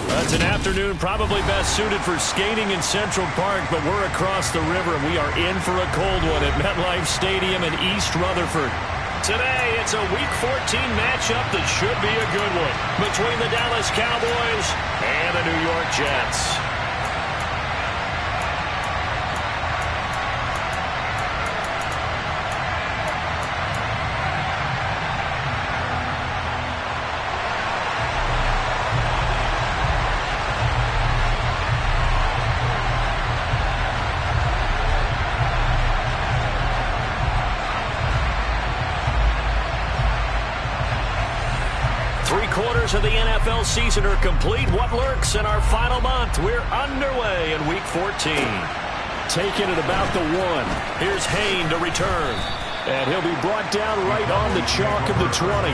It's an afternoon probably best suited for skating in Central Park, but we're across the river, and we are in for a cold one at MetLife Stadium in East Rutherford. Today, it's a Week 14 matchup that should be a good one between the Dallas Cowboys and the New York Jets. Three-quarters of the NFL season are complete. What lurks in our final month? We're underway in Week 14. Taking it about the 1. Here's Hayne to return. And he'll be brought down right on the chalk of the 20.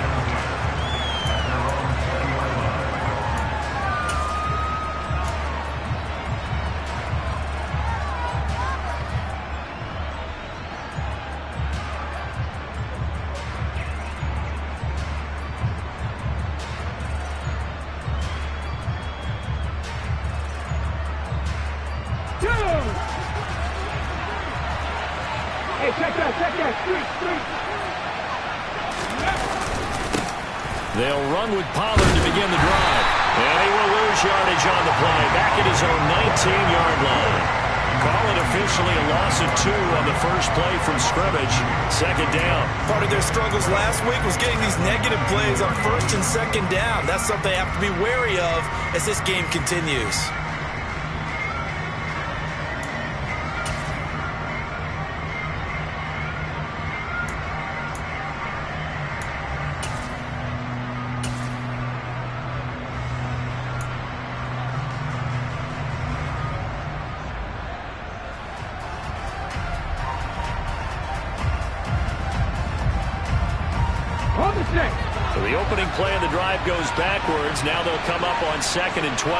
They'll run with Pollard to begin the drive. And he will lose yardage on the play. Back at his own 19-yard line. Call it officially a loss of 2 on the first play from scrimmage. Second down. Part of their struggles last week was getting these negative plays on first and second down. That's something they have to be wary of as this game continues. So the opening play of the drive goes backwards. Now they'll come up on 2nd and 12.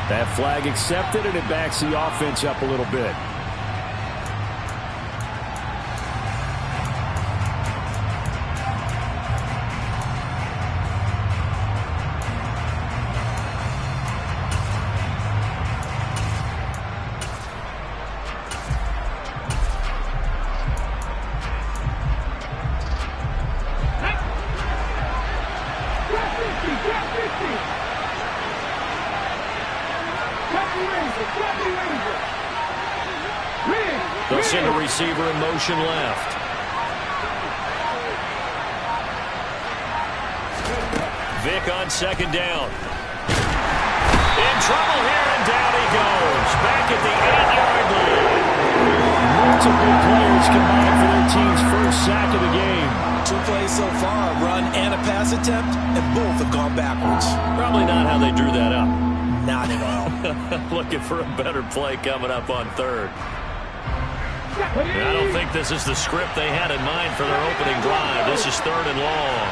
That flag accepted, and it backs the offense up a little bit. They'll send a receiver in motion left. Vick on 2nd down. In trouble here, and down he goes. Back at the 8-yard line. Multiple players combined for their team's first sack of the game. 2 plays so far, a run and a pass attempt, and both have gone backwards. Probably not how they drew that up. Not at all. Looking for a better play coming up on 3rd. I don't think this is the script they had in mind for their opening drive. This is 3rd and long.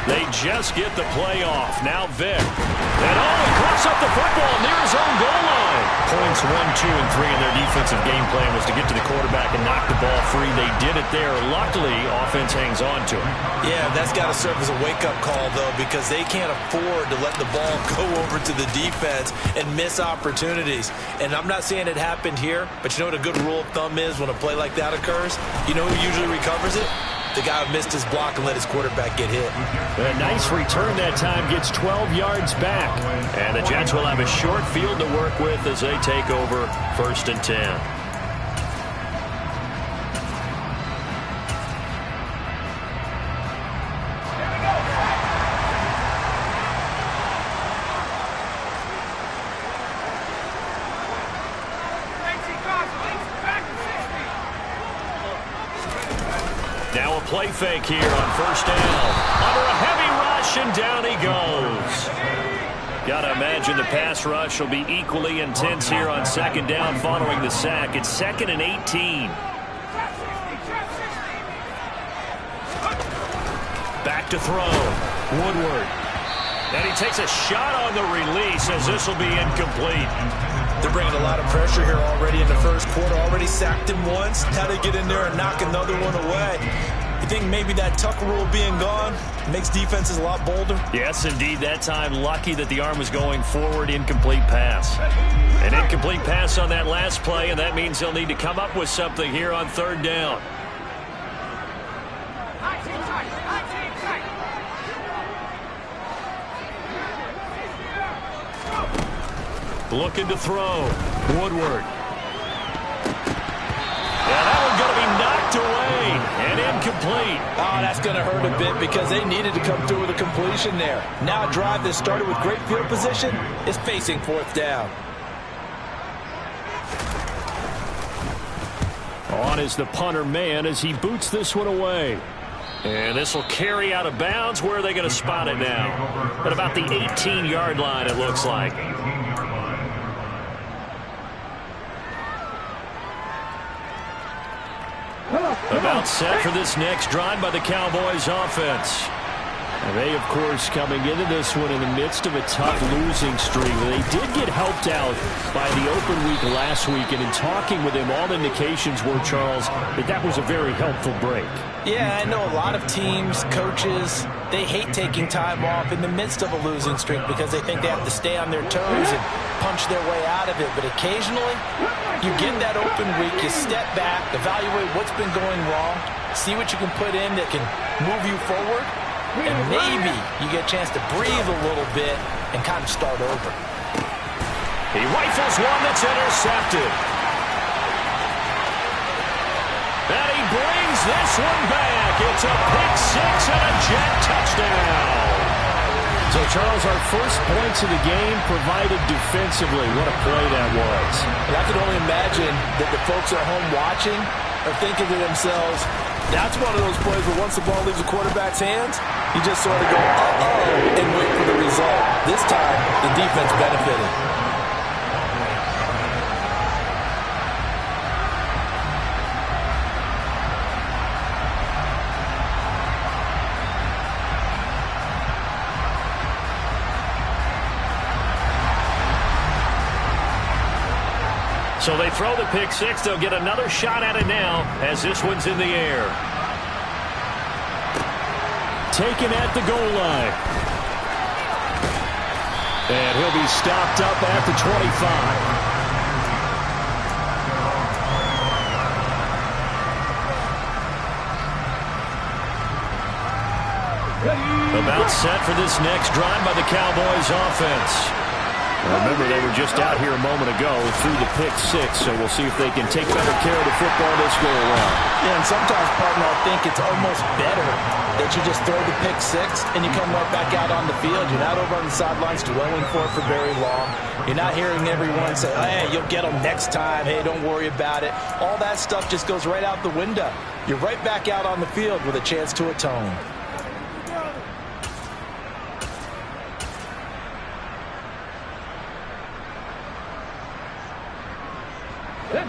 They just get the play off. Now Vick. And he coughs up the football near his own goal line. Points 1, 2, and 3 in their defensive game plan was to get to the quarterback and knock the ball free. They did it there. Luckily, offense hangs on to it. Yeah, that's got to serve as a wake-up call, though, because they can't afford to let the ball go over to the defense and miss opportunities. And I'm not saying it happened here, but you know what a good rule of thumb is when a play like that occurs? You know who usually recovers it? The guy who missed his block and let his quarterback get hit. A nice return that time, gets 12 yards back. And the Jets will have a short field to work with as they take over 1st and 10. Now a play fake here on 1st down. Under a heavy rush, and down he goes. Gotta imagine the pass rush will be equally intense here on second down following the sack. It's 2nd and 18. Back to throw. Woodward. And he takes a shot on the release as this will be incomplete. They're bringing a lot of pressure here already in the first quarter. Already sacked him once. Now they get in there and knock another one away. You think maybe that Tucker rule being gone makes defenses a lot bolder? Yes, indeed. That time, lucky that the arm was going forward. Incomplete pass. An incomplete pass on that last play, and that means they'll need to come up with something here on third down. Looking to throw. Woodward. Yeah, that one's going to be knocked away and incomplete. Oh, that's going to hurt a bit because they needed to come through with a completion there. Now a drive that started with great field position is facing fourth down. On is the punter man as he boots this one away. And this will carry out of bounds. Where are they going to spot it now? At about the 18-yard line, it looks like. About set for this next drive by the Cowboys offense. And they, of course, coming into this one in the midst of a tough losing streak. They did get helped out by the open week last week, and in talking with him, all indications were, Charles, that was a very helpful break. Yeah, I know a lot of teams, coaches, they hate taking time off in the midst of a losing streak because they think they have to stay on their toes and punch their way out of it. But occasionally, you get that open week, you step back, evaluate what's been going wrong, see what you can put in that can move you forward, and maybe you get a chance to breathe a little bit and kind of start over. He rifles one that's intercepted. And he brings this one back. It's a pick six and a Jet touchdown. So, Charles, our first points of the game provided defensively. What a play that was. And I can only imagine that the folks at home watching are thinking to themselves, that's one of those plays where once the ball leaves the quarterback's hands, you just sort of go, uh-oh, and wait for the result. This time, the defense benefited. So they throw the pick six. They'll get another shot at it now as this one's in the air. Taken at the goal line. And he'll be stopped up at the 25. About set for this next drive by the Cowboys offense. Remember, they were just out here a moment ago through the pick six, so we'll see if they can take better care of the football this go around. Yeah, and sometimes, partner, I think it's almost better that you just throw the pick six and you come right back out on the field. You're not over on the sidelines dwelling for it for very long. You're not hearing everyone say, hey, you'll get them next time. Hey, don't worry about it. All that stuff just goes right out the window. You're right back out on the field with a chance to atone.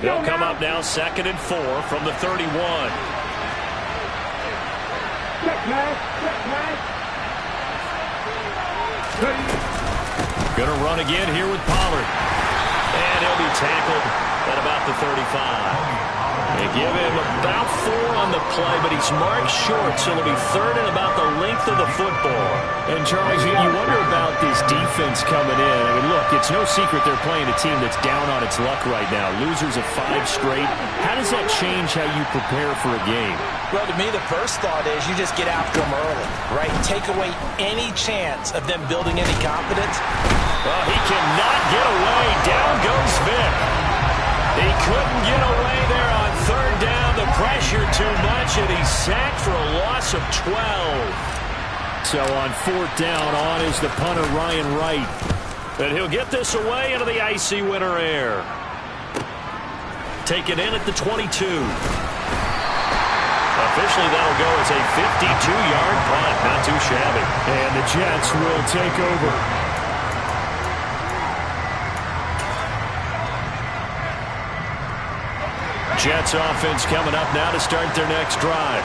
They'll come up now 2nd and 4 from the 31. Gonna run again here with Pollard. And he'll be tackled at about the 35. They give him about 4 on the play, but he's marked short, so it'll be 3rd and about the length of the football. And, Charles, you wonder about this defense coming in. I mean, look, it's no secret they're playing a team that's down on its luck right now. Losers of 5 straight. How does that change how you prepare for a game? Well, to me, the first thought is you just get after them early, right? Take away any chance of them building any confidence. Well, he cannot get away. Down goes Vic. He couldn't get away there on 3rd down. The pressure too much, and he's sacked for a loss of 12. So on 4th down, on is the punter, Ryan Wright. And he'll get this away into the icy winter air. Taken in at the 22. Officially, that'll go as a 52-yard punt. Not too shabby. And the Jets will take over. Jets offense coming up now to start their next drive.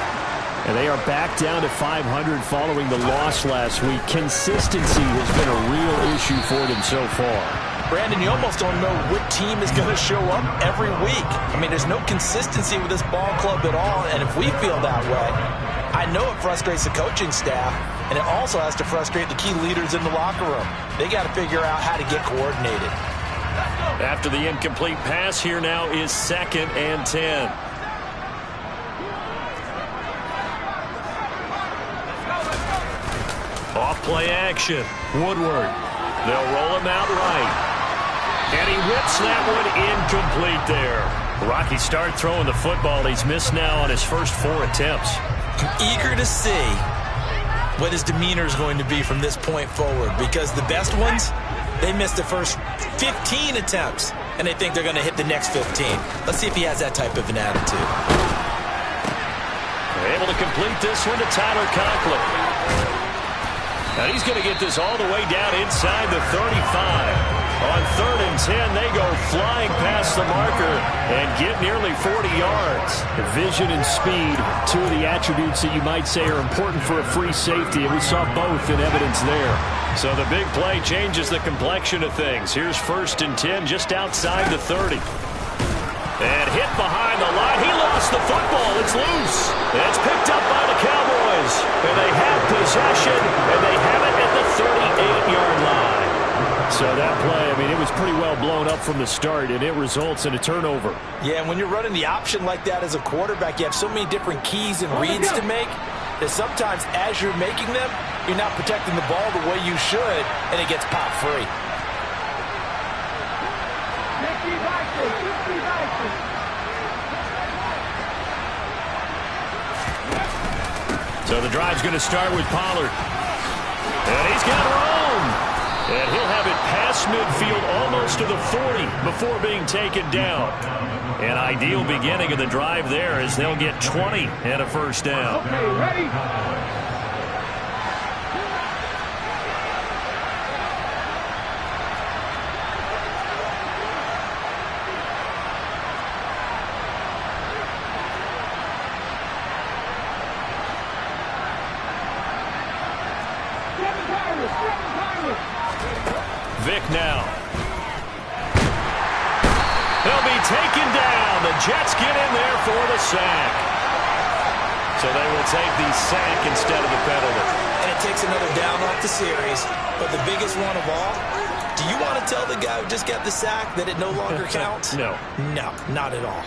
And they are back down to 500 following the loss last week. Consistency has been a real issue for them so far. Brandon, you almost don't know what team is going to show up every week. I mean, there's no consistency with this ball club at all, and if we feel that way, I know it frustrates the coaching staff, and it also has to frustrate the key leaders in the locker room. They got to figure out how to get coordinated. After the incomplete pass, here now is 2nd and 10. Off play action. Woodward. They'll roll him out right. And he whips that one incomplete there. Rocky start throwing the football. He's missed now on his first 4 attempts. I'm eager to see what his demeanor is going to be from this point forward, because the best ones, they missed the first 15 attempts, and they think they're going to hit the next 15. Let's see if he has that type of an attitude. They're able to complete this one to Tyler Conklin. And he's going to get this all the way down inside the 35. On 3rd and 10, they go flying past the marker and get nearly 40 yards. Vision and speed, 2 of the attributes that you might say are important for a free safety, and we saw both in evidence there. So the big play changes the complexion of things. Here's 1st and 10 just outside the 30. And hit behind the line. He lost the football. It's loose. It's picked up by the Cowboys. And they have possession, and they have it at the 38-yard line. So that play, I mean, it was pretty well blown up from the start, and it results in a turnover. Yeah, and when you're running the option like that as a quarterback, you have so many different keys and reads to make that sometimes as you're making them, you're not protecting the ball the way you should, and it gets pop free. So the drive's going to start with Pollard. And he's got room. And he'll have it past midfield almost to the 40 before being taken down. An ideal beginning of the drive there as they'll get 20 and a first down. Okay, ready? Vic now. They'll be taken down. The Jets get in there for the sack. So they will take the sack instead of the penalty. And it takes another down off the series. But the biggest one of all, do you want to tell the guy who just got the sack that it no longer counts? No. No, not at all.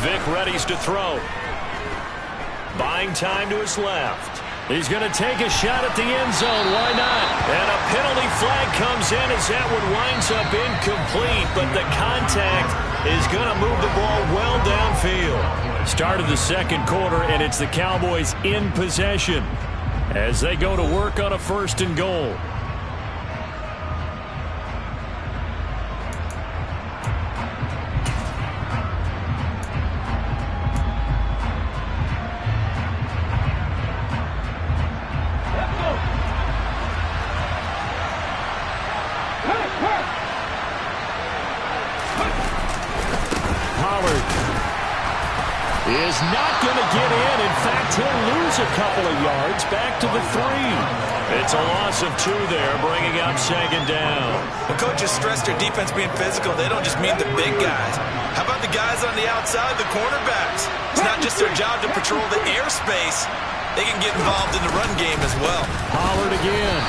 Vic readies to throw. Buying time to his left. He's going to take a shot at the end zone. Why not? And a penalty flag comes in as that one winds up incomplete, but the contact is going to move the ball well downfield. Start of the 2nd quarter, and it's the Cowboys in possession as they go to work on a 1st and goal. Is not going to get in. In fact, he'll lose a couple of yards back to the 3. It's a loss of 2 there, bringing up 2nd down. When coaches stress their defense being physical, they don't just mean the big guys. How about the guys on the outside, the cornerbacks? It's not just their job to patrol the airspace. They can get involved in the run game as well. Pollard again.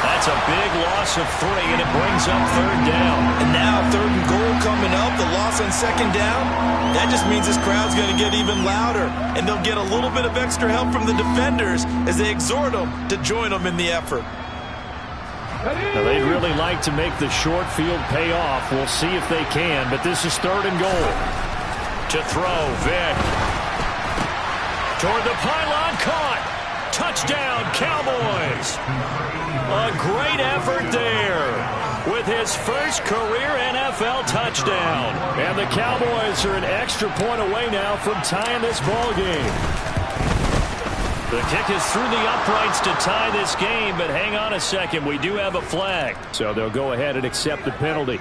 That's a big loss of 3, and it brings up 3rd down. And now 3rd and goal coming up, the loss on 2nd down. That just means this crowd's going to get even louder, and they'll get a little bit of extra help from the defenders as they exhort them to join them in the effort. Now, they'd really like to make the short field pay off. We'll see if they can, but this is 3rd and goal. To throw, Vic. Toward the pylon, caught. Touchdown, Cowboys. A great effort there. with his first career NFL touchdown. And the Cowboys are an extra point away now from tying this ball game. The kick is through the uprights to tie this game, but hang on a second. We do have a flag. So they'll go ahead and accept the penalty.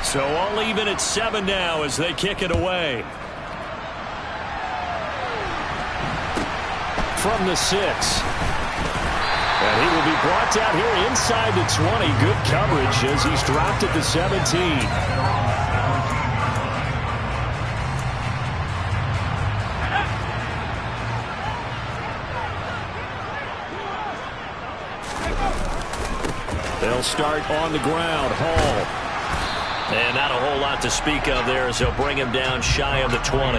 So all even at 7 now as they kick it away. From the 6. And he will be brought down here inside the 20. Good coverage as he's dropped at the 17. They'll start on the ground. Hall. And not a whole lot to speak of there as they'll bring him down shy of the 20.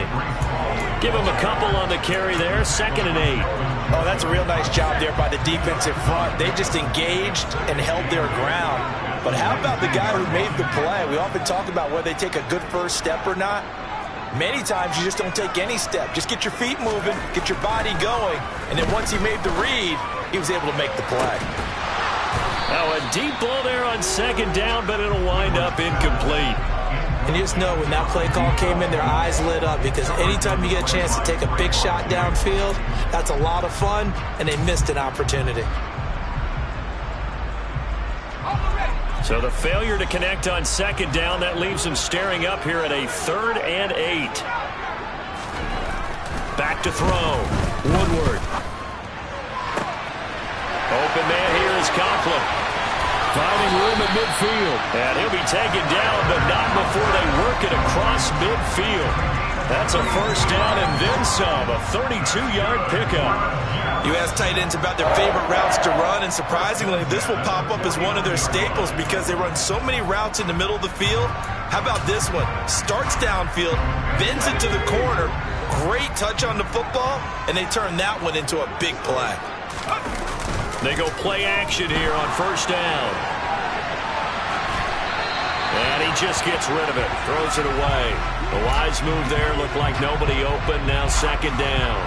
Give him a couple on the carry there. 2nd and 8. Oh, that's a real nice job there by the defensive front. They just engaged and held their ground. But how about the guy who made the play? We often talk about whether they take a good first step or not. Many times you just don't take any step. Just get your feet moving, get your body going, and then once he made the read, he was able to make the play. Now a deep ball there on 2nd down, but it'll wind up incomplete. And you just know when that play call came in, their eyes lit up because anytime you get a chance to take a big shot downfield, that's a lot of fun, and they missed an opportunity. So the failure to connect on 2nd down, that leaves them staring up here at a 3rd and 8. Back to throw. Woodward. Open man here is Conklin. Finding room at midfield. And he'll be taken down, but not before they work it across midfield. That's a 1st down and then some. A 32-yard pickup. You ask tight ends about their favorite routes to run, and surprisingly, this will pop up as one of their staples because they run so many routes in the middle of the field. How about this one? Starts downfield, bends it to the corner, great touch on the football, and they turn that one into a big play. They go play action here on 1st down. And he just gets rid of it. Throws it away. The wise move there. Looked like nobody open. Now 2nd down.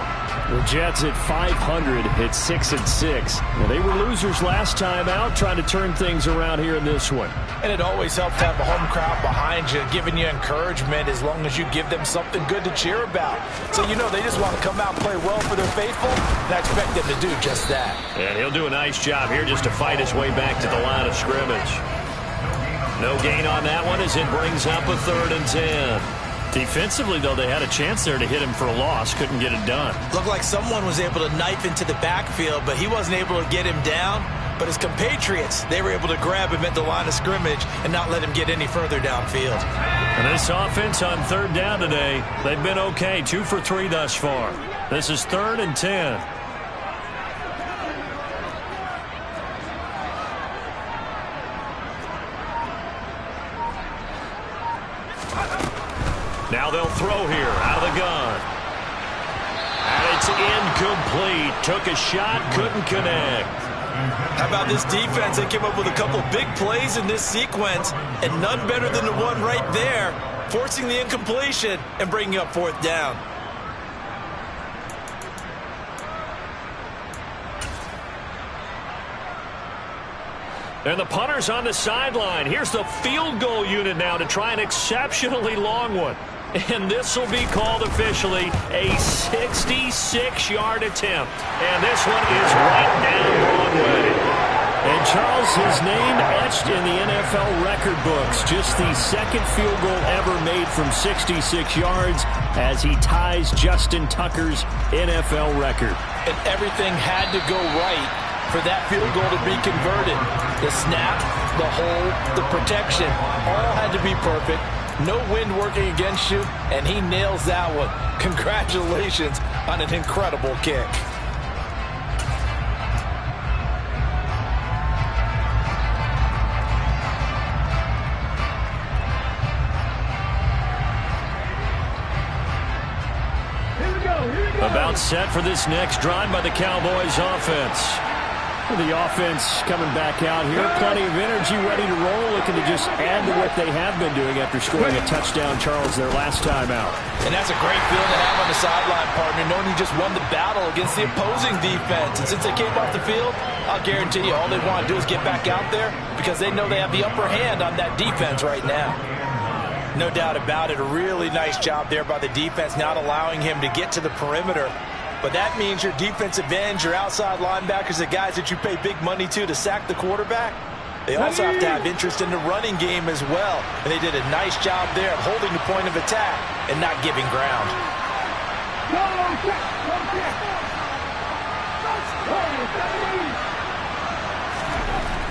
The Jets at 500 hit 6 and 6. Well, they were losers last time out, trying to turn things around here in this one. And it always helps to have a home crowd behind you, giving you encouragement as long as you give them something good to cheer about. So you know they just want to come out and play well for their faithful, and I expect them to do just that. And he'll do a nice job here just to fight his way back to the line of scrimmage. No gain on that one as it brings up a 3rd and 10. Defensively, though, they had a chance there to hit him for a loss. Couldn't get it done. Looked like someone was able to knife into the backfield, but he wasn't able to get him down. But his compatriots, they were able to grab him at the line of scrimmage and not let him get any further downfield. And this offense on 3rd down today, they've been okay. 2 for 3 thus far. This is 3rd and 10. Now they'll throw here out of the gun. And it's incomplete. Took a shot, couldn't connect. How about this defense? They came up with a couple big plays in this sequence, and none better than the one right there, forcing the incompletion and bringing up 4th down. And the punter's on the sideline. Here's the field goal unit now to try an exceptionally long one. And this will be called officially a 66-yard attempt. And this one is right down Broadway. And Charles, his name etched in the NFL record books. Just the 2nd field goal ever made from 66 yards as he ties Justin Tucker's NFL record. And everything had to go right for that field goal to be converted. The snap, the hold, the protection, all had to be perfect. No wind working against you, and he nails that one. Congratulations on an incredible kick. About set for this next drive by the Cowboys offense. The offense coming back out here. Plenty of energy, ready to roll, looking to just add to what they have been doing after scoring a touchdown, Charles, their last time out. And that's a great feeling to have on the sideline, partner, knowing you just won the battle against the opposing defense. And since they came off the field, I'll guarantee you all they want to do is get back out there because they know they have the upper hand on that defense right now. No doubt about it. A really nice job there by the defense, not allowing him to get to the perimeter. But that means your defensive ends, your outside linebackers, the guys that you pay big money to sack the quarterback, they also have to have interest in the running game as well. And they did a nice job there of holding the point of attack and not giving ground.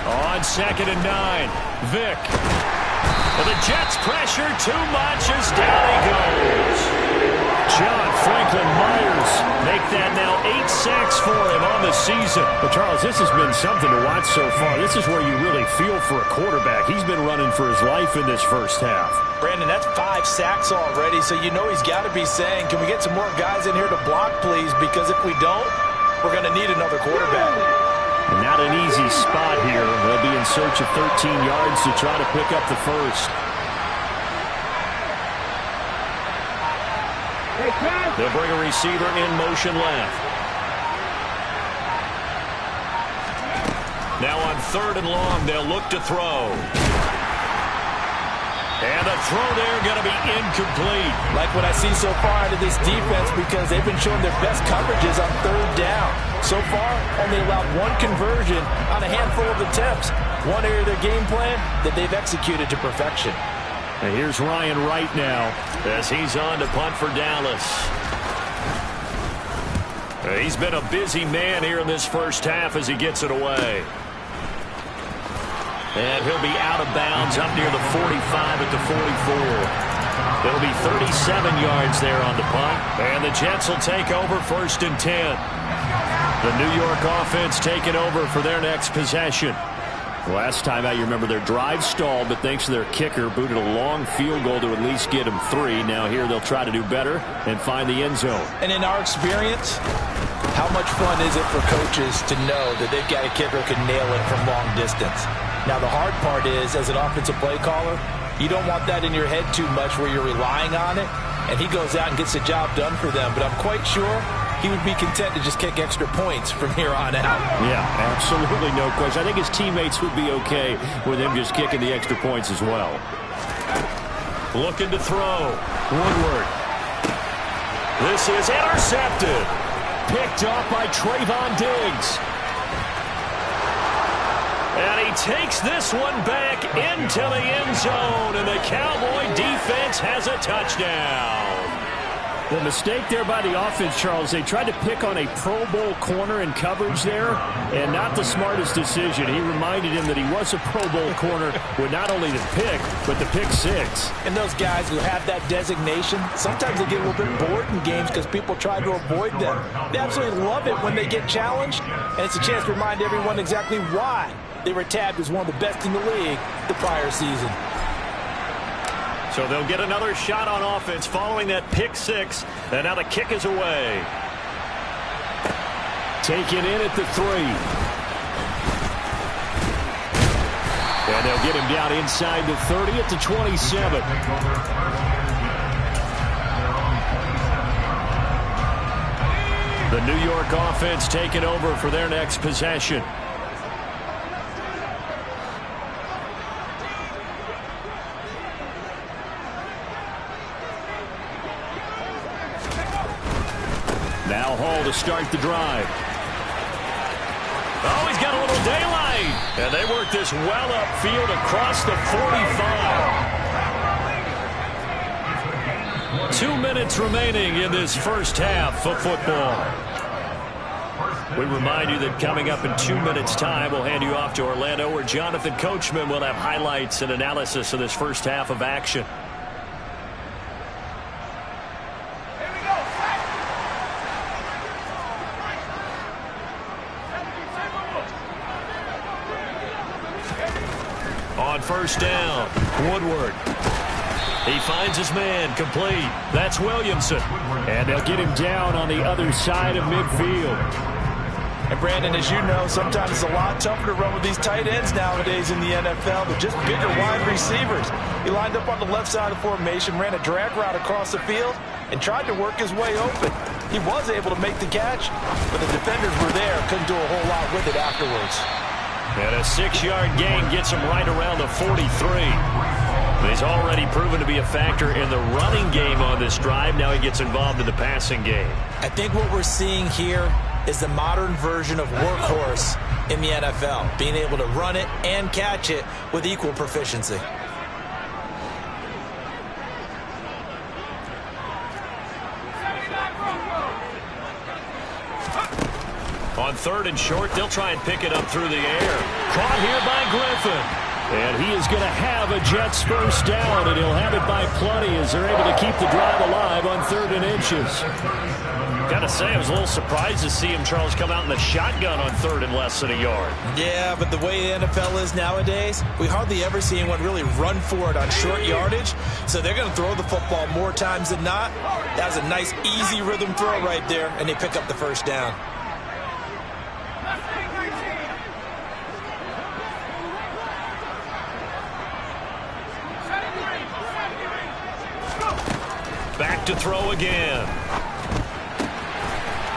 On 2nd and 9, Vic. Well, the Jets pressure too much as down he goes. John Franklin Myers make that now 8 sacks for him on the season. But, Charles, this has been something to watch so far. This is where you really feel for a quarterback. He's been running for his life in this first half. Brandon, that's 5 sacks already, so you know he's got to be saying, can we get some more guys in here to block, please? Because if we don't, we're going to need another quarterback. Not an easy spot here. They'll be in search of 13 yards to try to pick up the first. They'll bring a receiver in motion left. Now on 3rd and long, they'll look to throw. And the throw there going to be incomplete. Like what I see so far out of this defense because they've been showing their best coverages on 3rd down. So far, only allowed 1 conversion on a handful of attempts. One area of their game plan that they've executed to perfection. And here's Ryan Wright now as he's on to punt for Dallas. He's been a busy man here in this first half as he gets it away. And he'll be out of bounds up near the 45 at the 44. It'll be 37 yards there on the punt. And the Jets will take over 1st and 10. The New York offense taking over for their next possession. Last time out, you remember their drive stalled, but thanks to their kicker, booted a long field goal to at least get them 3. Now here they'll try to do better and find the end zone. And in our experience, how much fun is it for coaches to know that they've got a kicker who can nail it from long distance? Now the hard part is, as an offensive play caller, you don't want that in your head too much where you're relying on it, and he goes out and gets the job done for them. But I'm quite sure he would be content to just kick extra points from here on out. Yeah, absolutely no question. I think his teammates would be okay with him just kicking the extra points as well. Looking to throw. Woodward. This is intercepted. Picked off by Trayvon Diggs. And he takes this one back into the end zone, and the Cowboy defense has a touchdown. The mistake there by the offense, Charles, they tried to pick on a Pro Bowl corner in coverage there, and not the smartest decision. He reminded him that he was a Pro Bowl corner with not only the pick, but the pick 6. And those guys who have that designation, sometimes they get a little bit bored in games because people try to avoid them. They absolutely love it when they get challenged, and it's a chance to remind everyone exactly why they were tabbed as one of the best in the league the prior season. So they'll get another shot on offense following that pick 6. And now the kick is away. Taken in at the 3. And they'll get him down inside the 30 at the 27. The New York offense taking over for their next possession. Now Hall to start the drive. Oh, he's got a little daylight. And they work this well upfield across the 45. 2 minutes remaining in this first half of football. We remind you that coming up in 2 minutes' time, we'll hand you off to Orlando, where Jonathan Coachman will have highlights and analysis of this first half of action. On first down, Woodward. He finds his man, complete. That's Williamson. And they'll get him down on the other side of midfield. And Brandon, as you know, sometimes it's a lot tougher to run with these tight ends nowadays in the NFL, but just bigger wide receivers. He lined up on the left side of the formation, ran a drag route across the field, and tried to work his way open. He was able to make the catch, but the defenders were there, couldn't do a whole lot with it afterwards. And a 6-yard gain gets him right around the 43. He's already proven to be a factor in the running game on this drive. Now he gets involved in the passing game. I think what we're seeing here is the modern version of workhorse in the NFL, being able to run it and catch it with equal proficiency. On 3rd and short, they'll try and pick it up through the air. Caught here by Griffin. And he is going to have a Jets first down, and he'll have it by plenty as they're able to keep the drive alive on 3rd and inches. Got to say, I was a little surprised to see him, Charles, come out in the shotgun on 3rd and less than a yard. Yeah, but the way the NFL is nowadays, we hardly ever see anyone really run for it on short yardage. So they're going to throw the football more times than not. That was a nice, easy rhythm throw right there, and they pick up the first down. Back to throw again.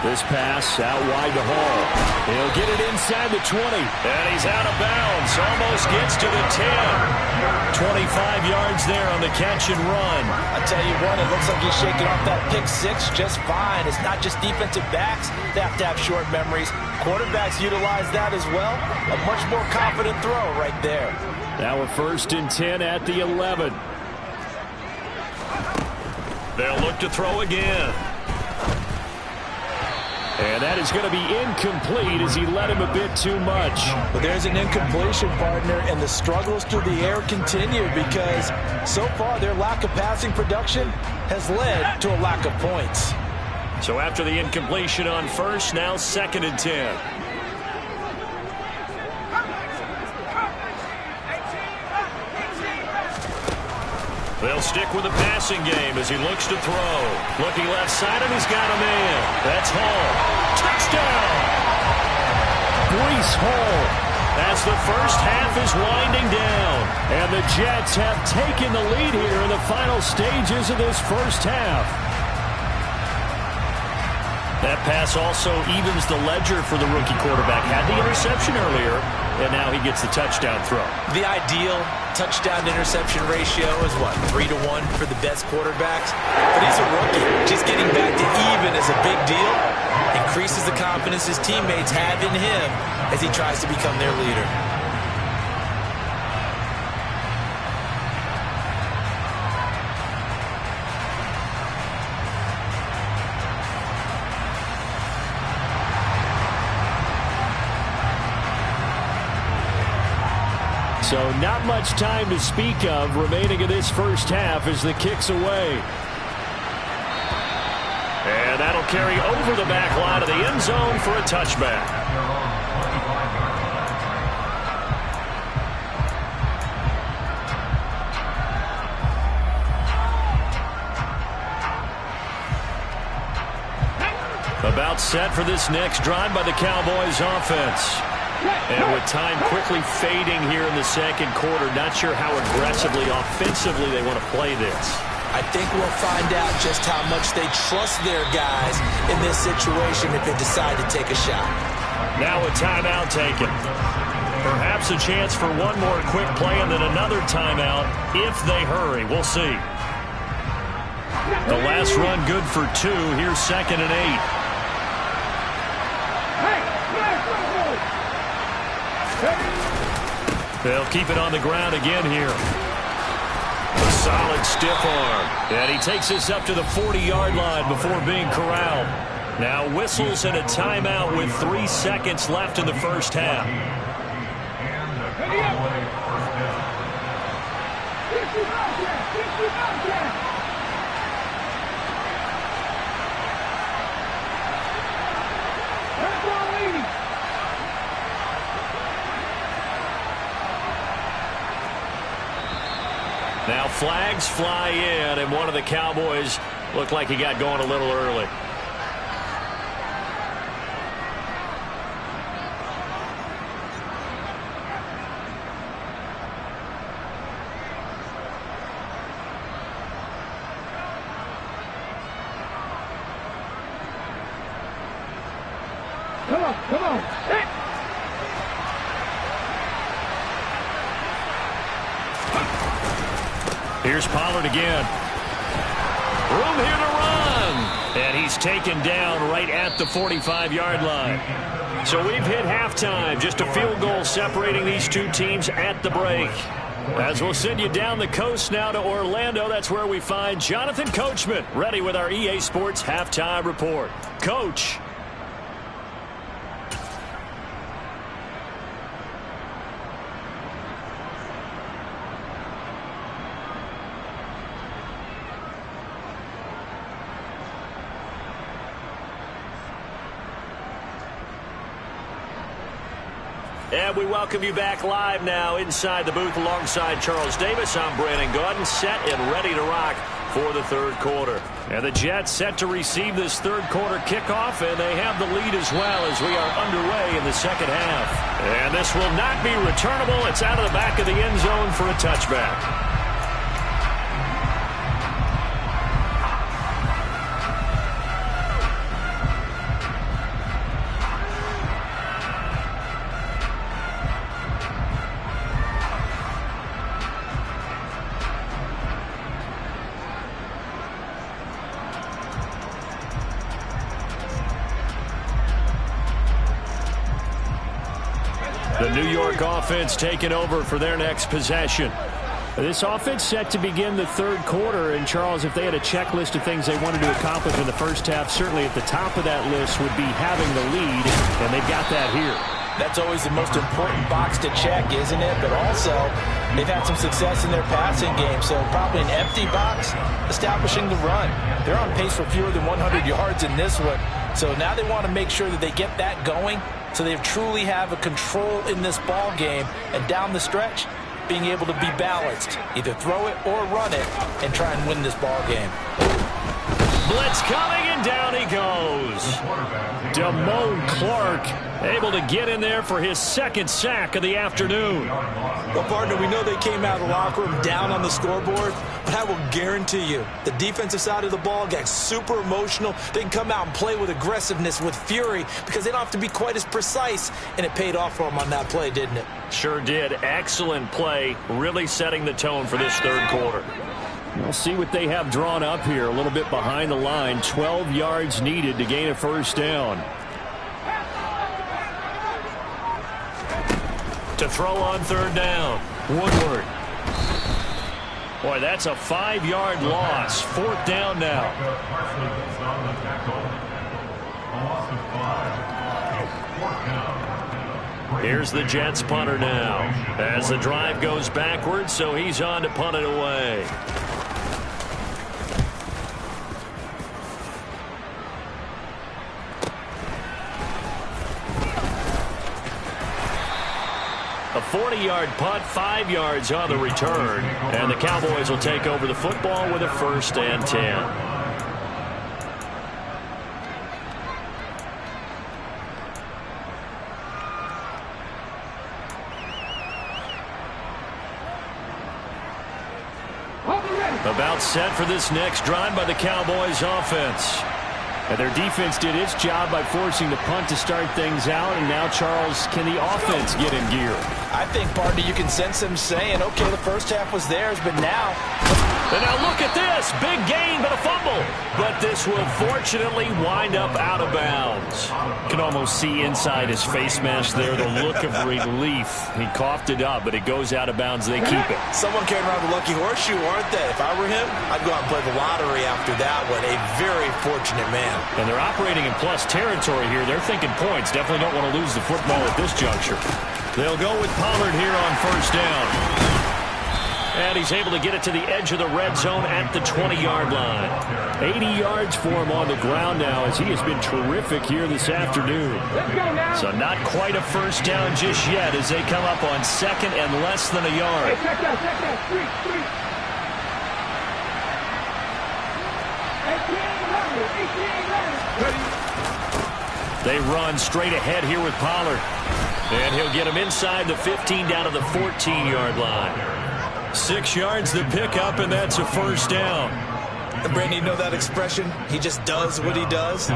This pass out wide to Hall. He'll get it inside the 20. And he's out of bounds. Almost gets to the 10. 25 yards there on the catch and run. I tell you what, it looks like he's shaking off that pick six just fine. It's not just defensive backs that have to have short memories. Quarterbacks utilize that as well. A much more confident throw right there. Now a 1st and 10 at the 11. They'll look to throw again. And that is going to be incomplete as he led him a bit too much. But there's an incompletion, partner, and the struggles through the air continue because so far their lack of passing production has led to a lack of points. So after the incompletion on 1st, now 2nd and 10. They'll stick with the passing game as he looks to throw. Looking left side, and he's got a man. That's Hall. Touchdown! Breece Hall as the first half is winding down. And the Jets have taken the lead here in the final stages of this first half. That pass also evens the ledger for the rookie quarterback. Had the interception earlier, and now he gets the touchdown throw. The ideal touchdown-interception ratio is what, 3-1 for the best quarterbacks? But he's a rookie. Just getting back to even is a big deal. Increases the confidence his teammates have in him as he tries to become their leader. So not much time to speak of remaining in this first half as the kick's away. And that'll carry over the back line of the end zone for a touchback. About set for this next drive by the Cowboys offense. And with time quickly fading here in the second quarter, not sure how aggressively, offensively they want to play this. I think we'll find out just how much they trust their guys in this situation if they decide to take a shot. Now a timeout taken. Perhaps a chance for one more quick play and then another timeout if they hurry. We'll see. The last run good for 2. Here's 2nd and 8. They'll keep it on the ground again here. A solid stiff arm. And he takes this up to the 40-yard line before being corralled. Now whistles and a timeout with 3 seconds left in the first half. Now flags fly in, and one of the Cowboys looked like he got going a little early. Come on. Hey. Here's Pollard again. Room here to run. And he's taken down right at the 45-yard line. So we've hit halftime. Just a field goal separating these two teams at the break. As we'll send you down the coast now to Orlando, that's where we find Jonathan Coachman, ready with our EA Sports Halftime Report. Coach. And we welcome you back live now inside the booth alongside Charles Davis. I'm Brandon Gaudin, set and ready to rock for the third quarter. And the Jets set to receive this third quarter kickoff, and they have the lead as well as we are underway in the second half. And this will not be returnable. It's out of the back of the end zone for a touchback. The New York offense taking over for their next possession. This offense set to begin the third quarter. And, Charles, if they had a checklist of things they wanted to accomplish in the first half, certainly at the top of that list would be having the lead, and they've got that here. That's always the most important box to check, isn't it? But also, they've had some success in their passing game, so probably an empty box, establishing the run. They're on pace for fewer than 100 yards in this one. So now they want to make sure that they get that going so they truly have a control in this ball game, and down the stretch, being able to be balanced. Either throw it or run it and try and win this ball game. Blitz coming, and down he goes. Damone Clark able to get in there for his second sack of the afternoon. Well, partner, we know they came out of the locker room down on the scoreboard, but I will guarantee you the defensive side of the ball got super emotional. They can come out and play with aggressiveness, with fury, because they don't have to be quite as precise, and it paid off for them on that play, didn't it? Sure did. Excellent play, really setting the tone for this third quarter. We'll see what they have drawn up here. A little bit behind the line. 12 yards needed to gain a first down. To throw on third down. Woodward. Boy, that's a 5-yard loss. Fourth down now. Here's the Jets punter now. As the drive goes backwards, so he's on to punt it away. A 40-yard punt, 5 yards on the return. And the Cowboys will take over the football with a 1st and 10. About set for this next drive by the Cowboys offense. And their defense did its job by forcing the punt to start things out. And now, Charles, can the offense get in gear? I think, partner, you can sense them saying, okay, the first half was theirs, but now... And now look at this. Big gain, but a fumble. But this will fortunately wind up out of bounds. You can almost see inside his face mask there the look of relief. He coughed it up, but it goes out of bounds. They keep it. Someone came around the lucky horseshoe, aren't they? If I were him, I'd go out and play the lottery after that one. A very fortunate man. And they're operating in plus territory here. They're thinking points. Definitely don't want to lose the football at this juncture. They'll go with Pollard here on first down. And he's able to get it to the edge of the red zone at the 20-yard line. 80 yards for him on the ground now, as he has been terrific here this afternoon. So not quite a first down just yet as they come up on second and less than a yard. Hey, check that. Three. 18 They run straight ahead here with Pollard. And he'll get him inside the 15 down to the 14-yard line. 6 yards the pickup, and that's a first down. Brandon, you know that expression? He just does what he does.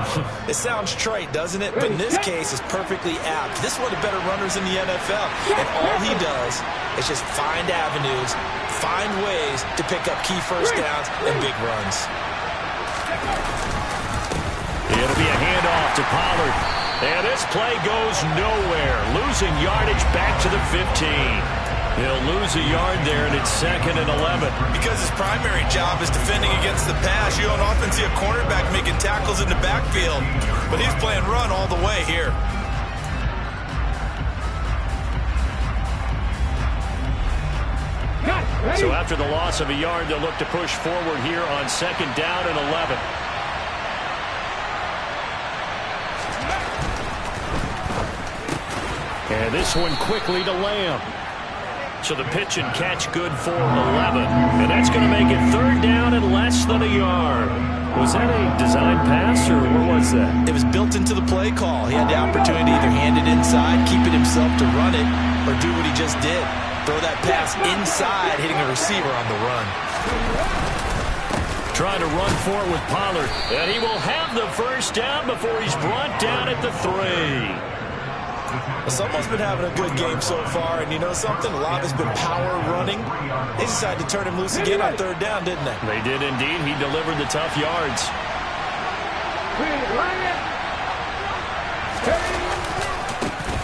It sounds trite, doesn't it? But in this case, it's perfectly apt. This is one of the better runners in the NFL. And all he does is just find avenues, find ways to pick up key first downs and big runs. It'll be a handoff to Pollard. And this play goes nowhere. Losing yardage back to the 15. He'll lose a yard there, and it's 2nd and 11. Because his primary job is defending against the pass. You don't often see a cornerback making tackles in the backfield. But he's playing run all the way here. So after the loss of a yard, they'll look to push forward here on 2nd down and 11. And this one quickly to Lamb. So the pitch and catch good for 11. And that's going to make it 3rd down and less than a yard. Was that a design pass, or what was that? It was built into the play call. He had the opportunity to either hand it inside, keep it himself to run it, or do what he just did. Throw that pass inside, hitting a receiver on the run. Trying to run for it with Pollard. And he will have the first down before he's brought down at the 3. Someone's been having a good game so far, and you know something? A lot of it's been power running. They decided to turn him loose again on 3rd down, didn't they? They did indeed. He delivered the tough yards.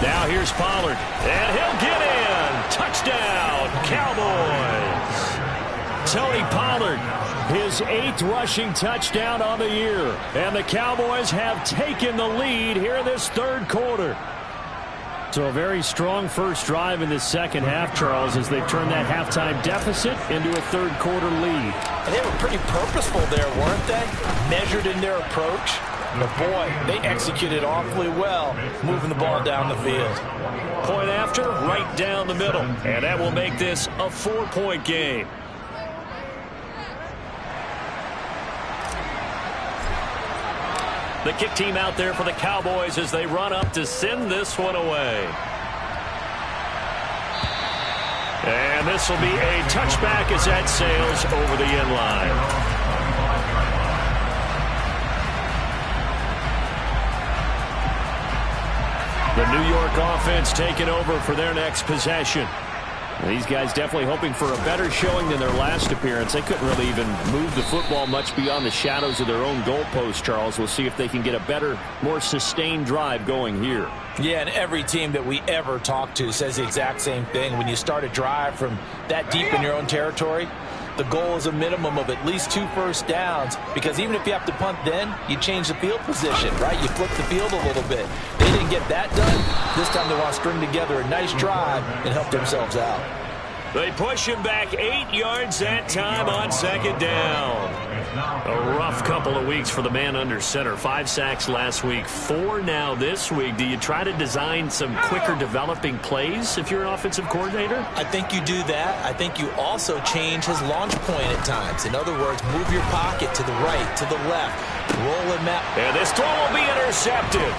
Now here's Pollard, and he'll get in. Touchdown, Cowboys. Tony Pollard, his 8th rushing touchdown on the year. And the Cowboys have taken the lead here in this 3rd quarter. So a very strong first drive in the second half, Charles, as they've turned that halftime deficit into a 3rd quarter lead. And they were pretty purposeful there, weren't they? Measured in their approach. But boy, they executed awfully well, moving the ball down the field. Point after, right down the middle. And that will make this a 4-point game. The kick team out there for the Cowboys as they run up to send this one away. And this will be a touchback as that sails over the end line. The New York offense taking over for their next possession. These guys definitely hoping for a better showing than their last appearance. They couldn't really even move the football much beyond the shadows of their own goalpost, Charles. We'll see if they can get a better, more sustained drive going here. Yeah, and every team that we ever talk to says the exact same thing. When you start a drive from that deep in your own territory, the goal is a minimum of at least 2 first downs, because even if you have to punt then, you change the field position, right? You flip the field a little bit. They didn't get that done. This time they want to string together a nice drive and help themselves out. They push him back 8 yards that time on 2nd down. A rough couple of weeks for the man under center. 5 sacks last week, 4 now this week. Do you try to design some quicker developing plays if you're an offensive coordinator? I think you do that. I think you also change his launch point at times. In other words, move your pocket to the right, to the left, roll him out. And this throw will be intercepted.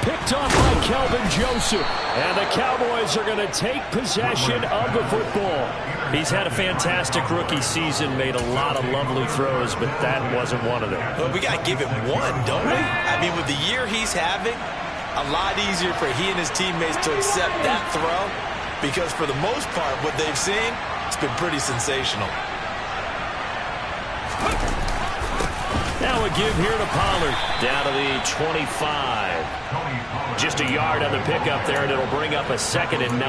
Picked off by Kelvin Joseph. And the Cowboys are going to take possession of the football. He's had a fantastic rookie season, made a lot of lovely throws, but that wasn't one of them. Well, we got to give him one, don't we? I mean, with the year he's having, a lot easier for he and his teammates to accept that throw, because for the most part, what they've seen, it's been pretty sensational. Now a give here to Pollard, down to the 25. Just a yard on the pickup there, and it'll bring up a 2nd and 9.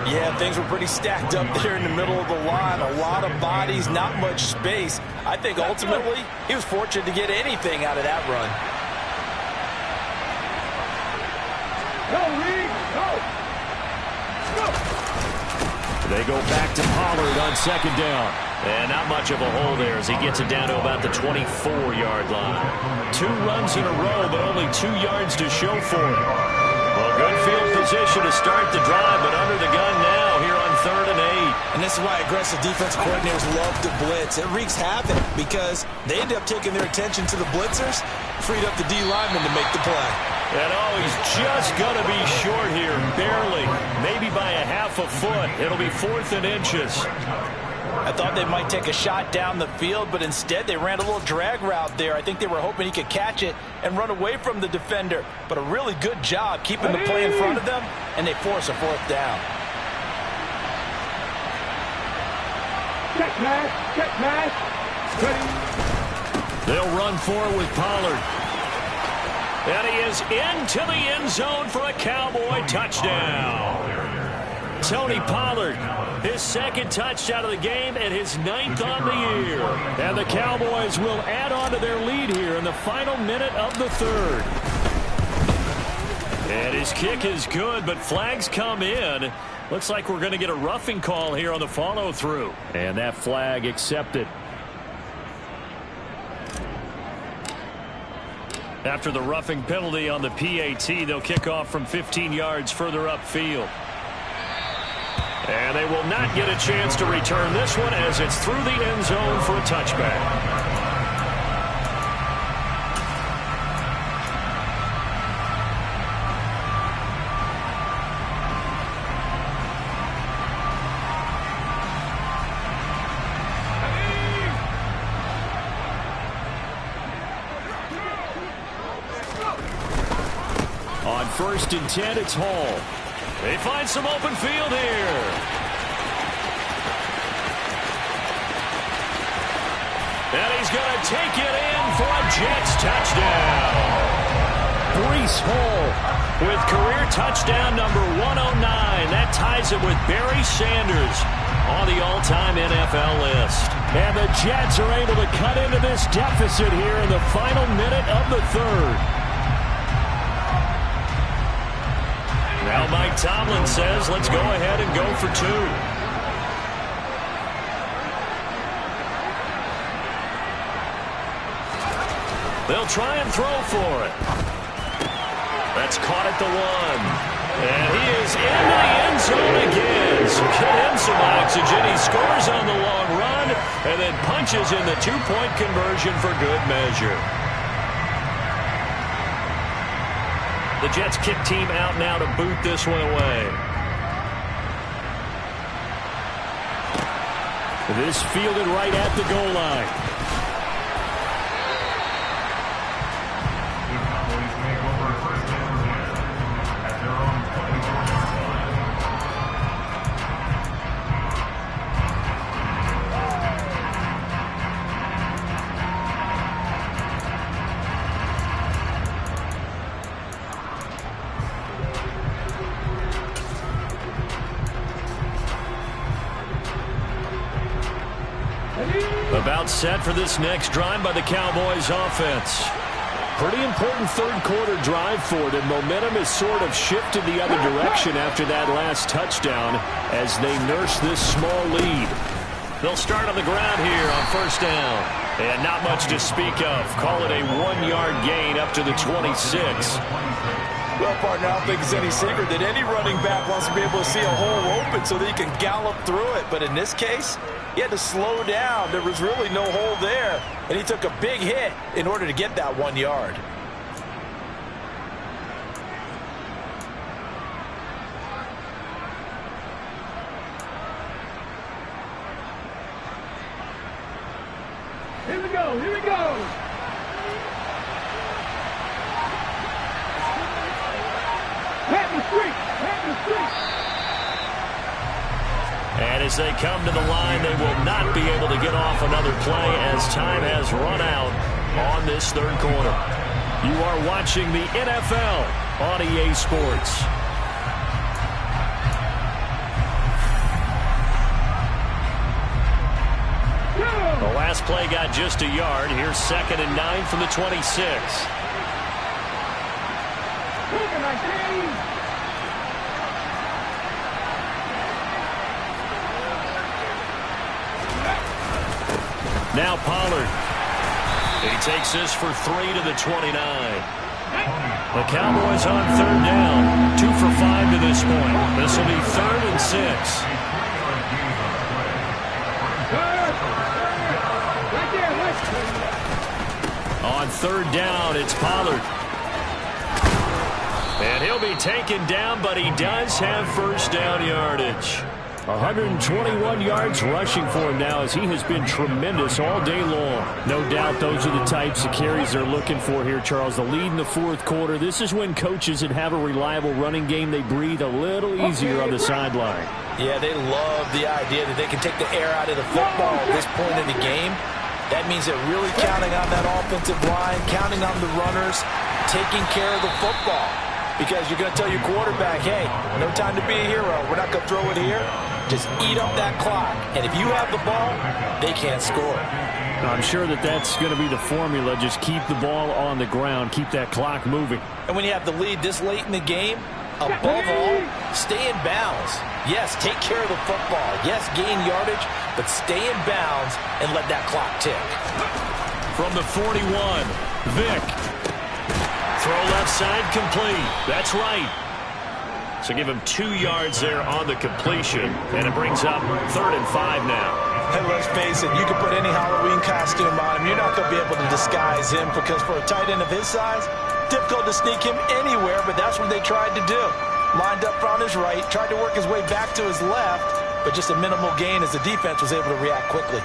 Yeah, things were pretty stacked up there in the middle of the line. A lot of bodies, not much space. I think ultimately he was fortunate to get anything out of that run. They go back to Pollard on 2nd down. And not much of a hole there as he gets it down to about the 24-yard line. 2 runs in a row, but only 2 yards to show for it. Well, good field position to start the drive, but under the gun now here on 3rd and 8. And this is why aggressive defense coordinators love to blitz. It wreaks havoc because they end up taking their attention to the blitzers, freed up the D lineman to make the play. And oh, he's just going to be short here, barely, maybe by a half a foot. It'll be 4th and inches. I thought they might take a shot down the field, but instead they ran a little drag route there. I think they were hoping he could catch it and run away from the defender. But a really good job keeping the play in front of them, and they force a fourth down. Check pass, ready. They'll run forward with Pollard. And he is into the end zone for a Cowboy touchdown. Tony Pollard, his second touchdown of the game and his 9th on the year. And the Cowboys will add on to their lead here in the final minute of the third. And his kick is good, but flags come in. Looks like we're going to get a roughing call here on the follow-through. And that flag accepted. After the roughing penalty on the PAT, they'll kick off from 15 yards further upfield. And they will not get a chance to return this one as it's through the end zone for a touchback. On 1st and 10, it's Hall. They find some open field here. And he's going to take it in for a Jets touchdown. Breece Hall with career touchdown number 109. That ties it with Barry Sanders on the all-time NFL list. And the Jets are able to cut into this deficit here in the final minute of the third. Now Mike Tomlin says, let's go ahead and go for 2. They'll try and throw for it. That's caught at the 1. And he is into the end zone again. So get him some oxygen. He scores on the long run and then punches in the 2-point conversion for good measure. The Jets kick team out now to boot this one away. This fielded right at the goal line. About set for this next drive by the Cowboys offense. Pretty important third quarter drive for them. Momentum has sort of shifted the other direction after that last touchdown as they nurse this small lead. They'll start on the ground here on 1st down. And not much to speak of. Call it a 1-yard gain up to the 26. Well, partner, I don't think it's any secret that any running back wants to be able to see a hole open so that he can gallop through it. But in this case, he had to slow down. There was really no hole there, and he took a big hit in order to get that 1 yard. Here we go, here we go. And as they come to the line, they will not be able to get off another play as time has run out on this third quarter. You are watching the NFL on EA Sports. The last play got just a yard. Here's 2nd and 9 from the 26. Now Pollard. He takes this for 3 to the 29. The Cowboys on 3rd down. 2 for 5 to this point. This will be 3rd and 6. On 3rd down, it's Pollard. And he'll be taken down, but he does have 1st down yardage. 121 yards rushing for him now as he has been tremendous all day long. No doubt those are the types of carries they're looking for here, Charles. The lead in the fourth quarter. This is when coaches that have a reliable running game, they breathe a little easier on the sideline. Yeah, they love the idea that they can take the air out of the football at this point in the game. That means they're really counting on that offensive line, counting on the runners, taking care of the football. Because you're going to tell your quarterback, hey, no time to be a hero. We're not going to throw it here. Just eat up that clock. And if you have the ball, they can't score. I'm sure that that's going to be the formula. Just keep the ball on the ground. Keep that clock moving. And when you have the lead this late in the game, above all, stay in bounds. Yes, take care of the football. Yes, gain yardage, but stay in bounds and let that clock tick. From the 41, Vick. Throw left side complete. That's right. So give him 2 yards there on the completion. And it brings up 3rd and 5 now. Hey, let's face it, you can put any Halloween costume on him. You're not going to be able to disguise him because for a tight end of his size, difficult to sneak him anywhere, but that's what they tried to do. Lined up on his right, tried to work his way back to his left, but just a minimal gain as the defense was able to react quickly.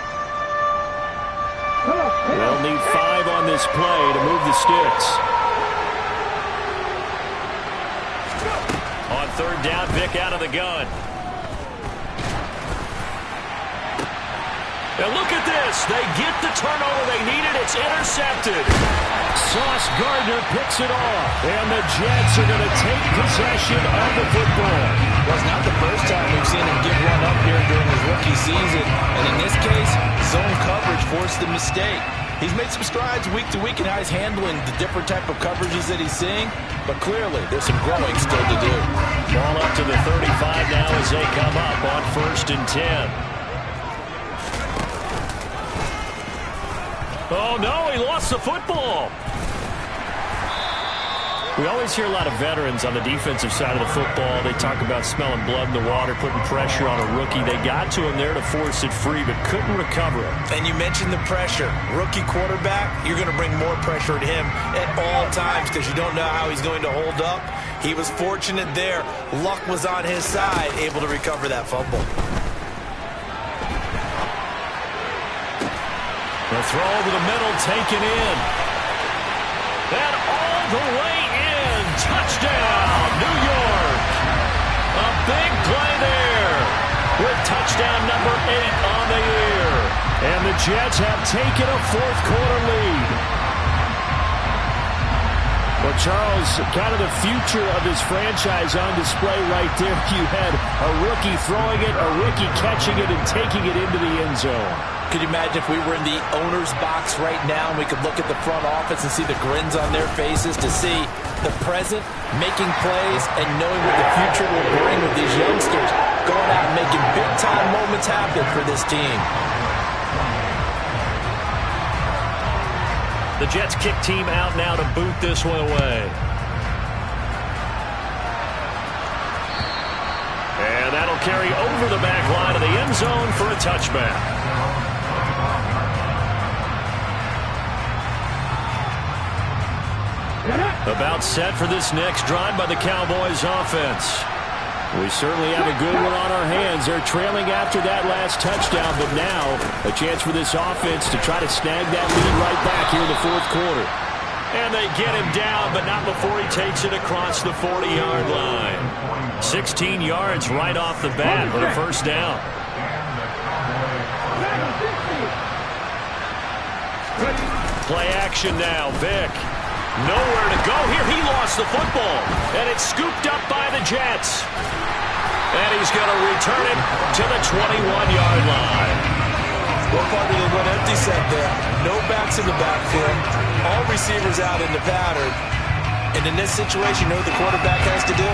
They'll need 5 on this play to move the sticks. On 3rd down, Vick out of the gun. And look at this. They get the turnover they needed. It's intercepted. Sauce Gardner picks it off. And the Jets are going to take possession of the football. Well, it's not the first time we've seen him get run up here during his rookie season. And in this case, zone coverage forced the mistake. He's made some strides week to week in how he's handling the different type of coverages that he's seeing. But clearly, there's some growing still to do. Ball up to the 35 now as they come up on 1st and 10. Oh, no, he lost the football. We always hear a lot of veterans on the defensive side of the football. They talk about smelling blood in the water, putting pressure on a rookie. They got to him there to force it free, but couldn't recover it. And you mentioned the pressure. Rookie quarterback, you're going to bring more pressure to him at all times because you don't know how he's going to hold up. He was fortunate there. Luck was on his side, able to recover that fumble. The throw over the middle, taken in. And all the way in. Touchdown, New York. A big play there with touchdown number 8 on the year. And the Jets have taken a fourth quarter lead. Well, Charles, kind of the future of this franchise on display right there. You had a rookie throwing it, a rookie catching it, and taking it into the end zone. Could you imagine if we were in the owner's box right now and we could look at the front office and see the grins on their faces to see the present making plays and knowing what the future will bring with these youngsters going out and making big-time moments happen for this team. The Jets kick team out now to boot this one away. And that'll carry over the back line of the end zone for a touchback. About set for this next drive by the Cowboys offense. We certainly have a good one on our hands. They're trailing after that last touchdown, but now a chance for this offense to try to snag that lead right back here in the fourth quarter. And they get him down, but not before he takes it across the 40-yard line. 16 yards right off the bat for the first down. Play action now, Vick. Nowhere to go here. He lost the football. And it's scooped up by the Jets. And he's going to return it to the 21-yard line. Well, partner, they went empty set there. No backs in the backfield. All receivers out in the pattern. And in this situation, you know what the quarterback has to do?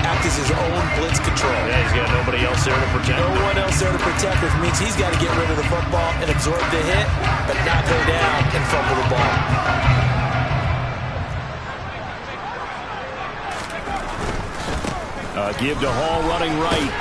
Act as his own blitz control. Yeah, he's got nobody else there to protect. No one else there to protect, which means he's got to get rid of the football and absorb the hit, but not go down and fumble the ball. Give to Hall running right.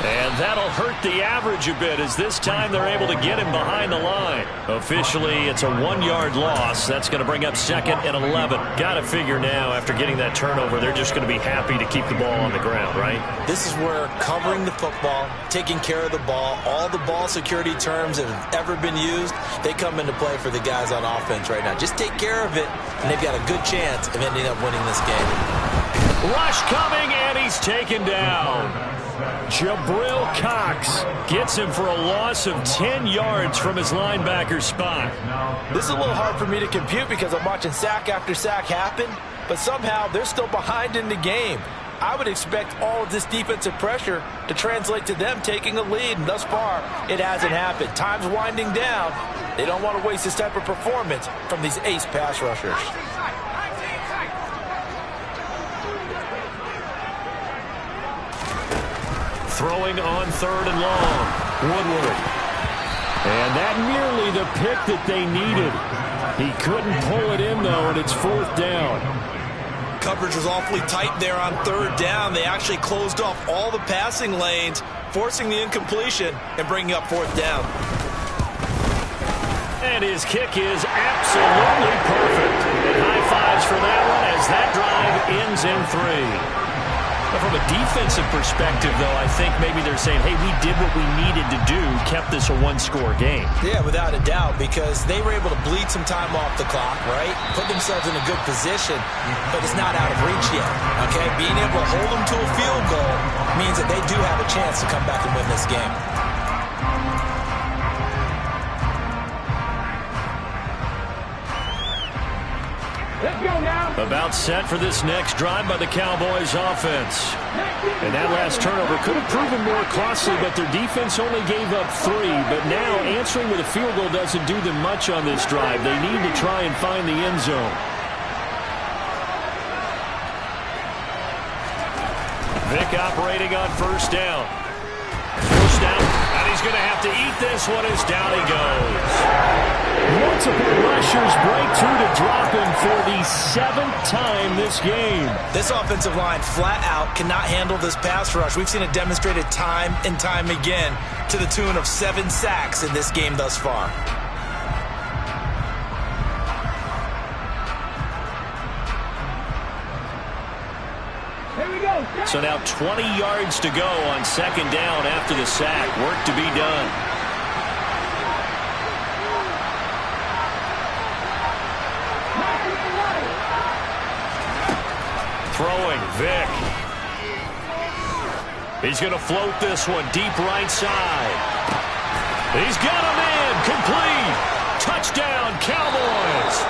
And that'll hurt the average a bit as this time they're able to get him behind the line. Officially, it's a 1-yard loss. That's going to bring up 2nd and 11. Got to figure now, after getting that turnover, they're just going to be happy to keep the ball on the ground, right? This is where covering the football, taking care of the ball, all the ball security terms that have ever been used, they come into play for the guys on offense right now. Just take care of it, and they've got a good chance of ending up winning this game. Rush coming, and he's taken down. Jabril Cox gets him for a loss of 10 yards from his linebacker spot. This is a little hard for me to compute because I'm watching sack after sack happen, but somehow they're still behind in the game. I would expect all of this defensive pressure to translate to them taking a lead, and thus far, it hasn't happened. Time's winding down. They don't want to waste this type of performance from these ace pass rushers. Throwing on 3rd and long. Woodward. And that nearly the pick that they needed. He couldn't pull it in, though, and it's 4th down. Coverage was awfully tight there on 3rd down. They actually closed off all the passing lanes, forcing the incompletion and bringing up 4th down. And his kick is absolutely perfect. And high fives for that one as that drive ends in 3. But from a defensive perspective, though, I think maybe they're saying, hey, we did what we needed to do, kept this a 1-score game. Yeah, without a doubt, because they were able to bleed some time off the clock, right? Put themselves in a good position, but it's not out of reach yet, okay? Being able to hold them to a field goal means that they do have a chance to come back and win this game. Let's go now. About set for this next drive by the Cowboys offense. And that last turnover could have proven more costly, but their defense only gave up 3. But now answering with a field goal doesn't do them much on this drive. They need to try and find the end zone. Vic operating on 1st down. First down, and he's going to have to eat this one as down he goes. Multiple rushers break through to drop him for the 7th time this game. This offensive line flat out cannot handle this pass rush. We've seen it demonstrated time and time again to the tune of 7 sacks in this game thus far. Here we go. So now 20 yards to go on 2nd down after the sack. Work to be done. Throwing, Vic. He's going to float this one deep right side. He's got him in. Complete. Touchdown, Cowboys.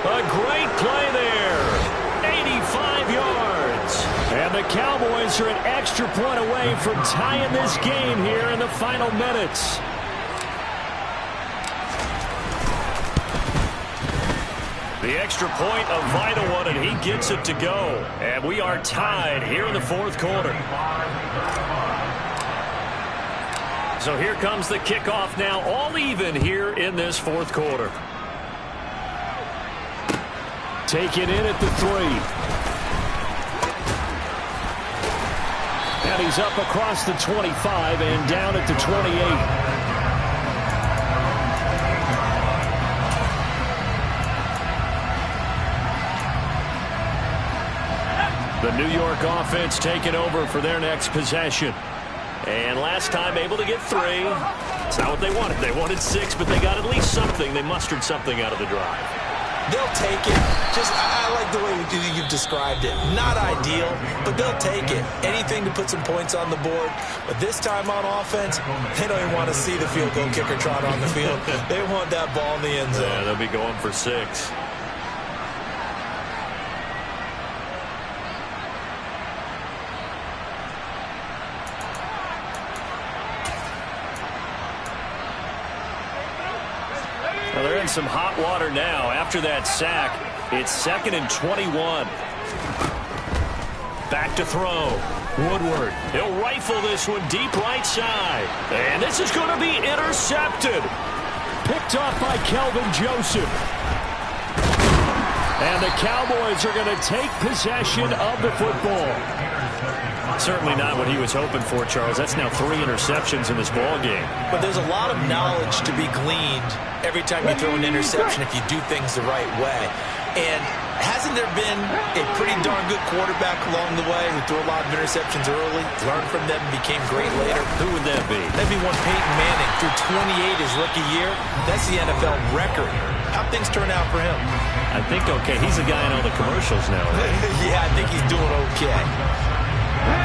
A great play there. 85 yards. And the Cowboys are an extra point away from tying this game here in the final minutes. The extra point, a vital one, and he gets it to go. And we are tied here in the 4th quarter. So here comes the kickoff now, all even here in this 4th quarter. Taken in at the 3. And he's up across the 25 and down at the 28. The New York offense taking over for their next possession. And last time able to get 3. It's not what they wanted. They wanted 6, but they got at least something. They mustered something out of the drive. They'll take it. I like the way you've described it. Not ideal, but they'll take it. Anything to put some points on the board. But this time on offense, they don't even want to see the field goal kicker trot on the field. They want that ball in the end zone. Yeah, they'll be going for 6. Well, they're in some hot water now. After that sack, it's 2nd and 21. Back to throw. Woodward. He'll rifle this one deep right side. And this is going to be intercepted. Picked off by Kelvin Joseph. And the Cowboys are going to take possession of the football. Certainly not what he was hoping for, Charles. That's now 3 interceptions in this ball game. But there's a lot of knowledge to be gleaned every time you throw an interception if you do things the right way. And hasn't there been a pretty darn good quarterback along the way who threw a lot of interceptions early, learned from them, and became great later? Who would that be? That'd be one Peyton Manning. Threw 28 his rookie year. That's the NFL record. How'd things turn out for him? I think okay. He's a guy in all the commercials now, right? Yeah, I think he's doing okay.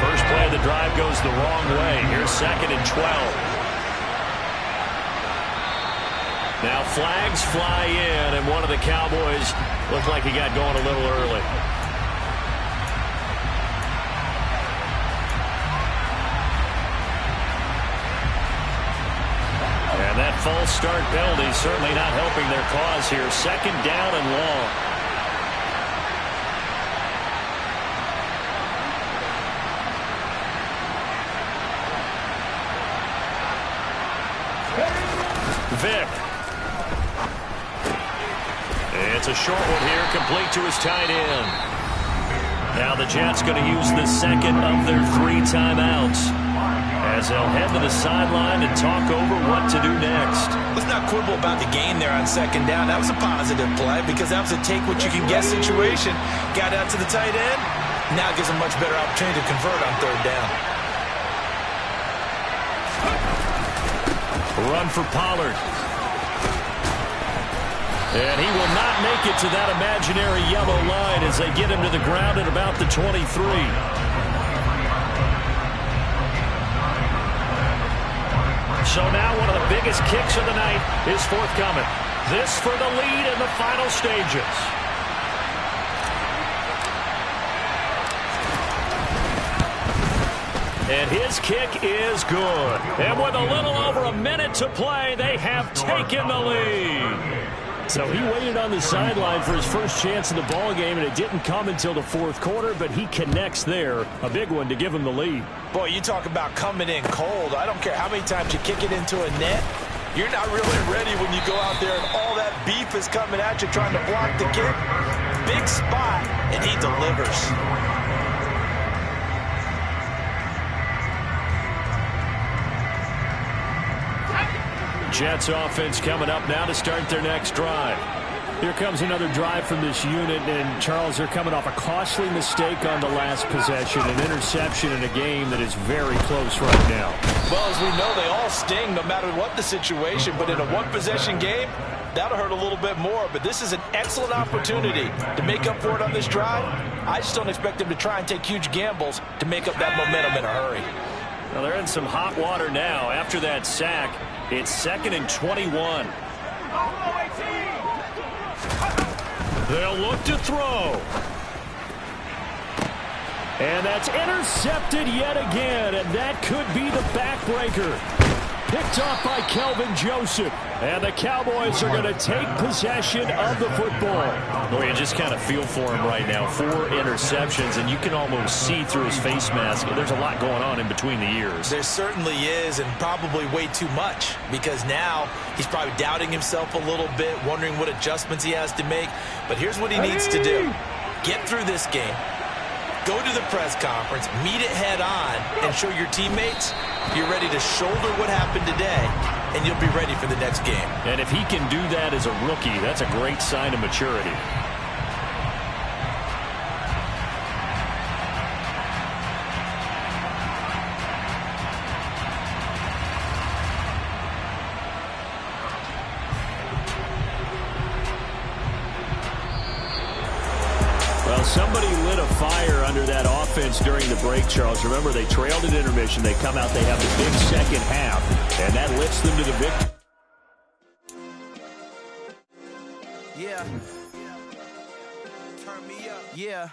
First play of the drive goes the wrong way. Here's 2nd and 12. Now flags fly in, and one of the Cowboys looked like he got going a little early. And that false start penalty certainly not helping their cause here. 2nd down and long. Vick. It's a short one here, complete to his tight end. Now the Jets going to use the 2nd of their 3 timeouts as they'll head to the sideline and talk over what to do next. Let's not quibble about the gain there on 2nd down. That was a positive play because that was a take-what-you-can-get situation. Got out to the tight end. Now it gives a much better opportunity to convert on 3rd down. Run for Pollard. And he will not make it to that imaginary yellow line as they get him to the ground at about the 23. So now one of the biggest kicks of the night is forthcoming. This for the lead in the final stages. And his kick is good. And with a little over a minute to play, they have taken the lead. So he waited on the sideline for his first chance in the ball game, and it didn't come until the 4th quarter, but he connects there. A big one to give him the lead. Boy, you talk about coming in cold. I don't care how many times you kick it into a net. You're not really ready when you go out there and all that beef is coming at you trying to block the kick. Big spot, and he delivers. Jets offense coming up now to start their next drive. Here comes another drive from this unit, and Charles, they're coming off a costly mistake on the last possession, an interception in a game that is very close right now. Well, as we know, they all sting no matter what the situation, but in a one-possession game, that'll hurt a little bit more. But this is an excellent opportunity to make up for it on this drive. I just don't expect them to try and take huge gambles to make up that momentum in a hurry. Well, they're in some hot water now. After that sack, it's 2nd and 21. They'll look to throw. And that's intercepted yet again, and that could be the backbreaker. Picked off by Kelvin Joseph. And the Cowboys are going to take possession of the football. Boy, you just kind of feel for him right now. 4 interceptions, and you can almost see through his face mask. There's a lot going on in between the ears. There certainly is, and probably way too much, because now he's probably doubting himself a little bit, wondering what adjustments he has to make. But here's what he needs to do. Get through this game. Go to the press conference, meet it head on, and show your teammates you're ready to shoulder what happened today, and you'll be ready for the next game. And if he can do that as a rookie, that's a great sign of maturity. Well, somebody lit a fire under that offense during the break, Charles. Remember, they trailed at intermission. They come out, they have the big second half, and that lifts them to the victory. Yeah. Turn me up. Yeah.